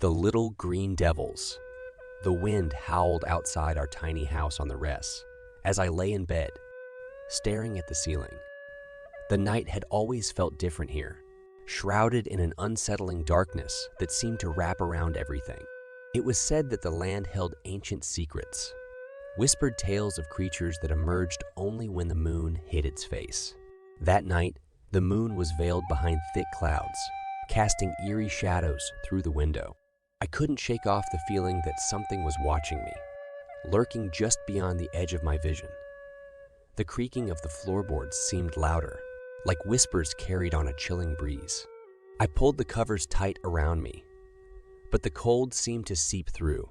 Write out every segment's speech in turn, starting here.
The little green devils. The wind howled outside our tiny house on the Ress as I lay in bed, staring at the ceiling. The night had always felt different here, shrouded in an unsettling darkness that seemed to wrap around everything. It was said that the land held ancient secrets, whispered tales of creatures that emerged only when the moon hid its face. That night, the moon was veiled behind thick clouds, casting eerie shadows through the window. I couldn't shake off the feeling that something was watching me, lurking just beyond the edge of my vision. The creaking of the floorboards seemed louder, like whispers carried on a chilling breeze. I pulled the covers tight around me, but the cold seemed to seep through.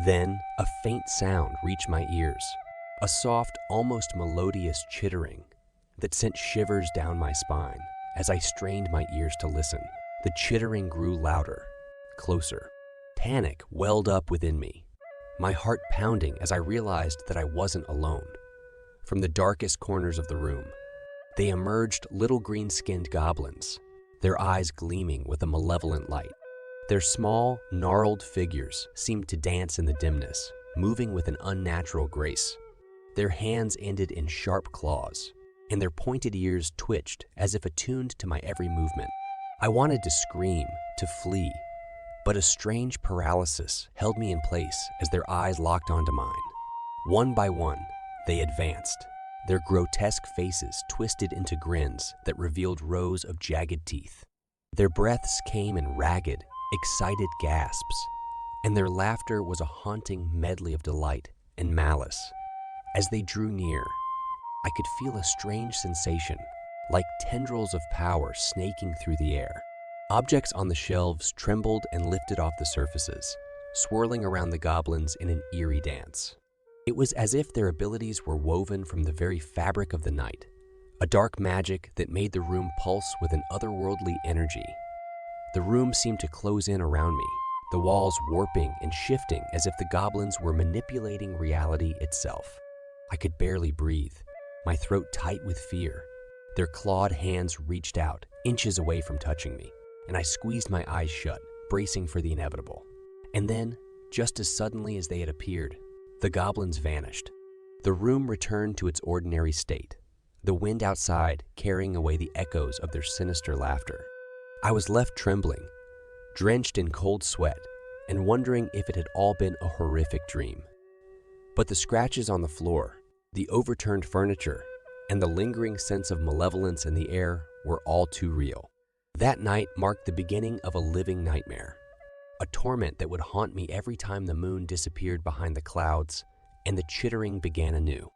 Then, a faint sound reached my ears, a soft, almost melodious chittering that sent shivers down my spine as I strained my ears to listen. The chittering grew louder, closer. Panic welled up within me, my heart pounding as I realized that I wasn't alone. From the darkest corners of the room, they emerged little green-skinned goblins, their eyes gleaming with a malevolent light. Their small, gnarled figures seemed to dance in the dimness, moving with an unnatural grace. Their hands ended in sharp claws, and their pointed ears twitched as if attuned to my every movement. I wanted to scream, to flee, but a strange paralysis held me in place as their eyes locked onto mine. One by one, they advanced, their grotesque faces twisted into grins that revealed rows of jagged teeth. Their breaths came in ragged, excited gasps, and their laughter was a haunting medley of delight and malice. As they drew near, I could feel a strange sensation, like tendrils of power snaking through the air. Objects on the shelves trembled and lifted off the surfaces, swirling around the goblins in an eerie dance. It was as if their abilities were woven from the very fabric of the night, a dark magic that made the room pulse with an otherworldly energy. The room seemed to close in around me, the walls warping and shifting as if the goblins were manipulating reality itself. I could barely breathe, my throat tight with fear. Their clawed hands reached out, inches away from touching me, and I squeezed my eyes shut, bracing for the inevitable. And then, just as suddenly as they had appeared, the goblins vanished. The room returned to its ordinary state, the wind outside carrying away the echoes of their sinister laughter. I was left trembling, drenched in cold sweat, and wondering if it had all been a horrific dream. But the scratches on the floor, the overturned furniture, and the lingering sense of malevolence in the air were all too real. That night marked the beginning of a living nightmare, a torment that would haunt me every time the moon disappeared behind the clouds and the chittering began anew.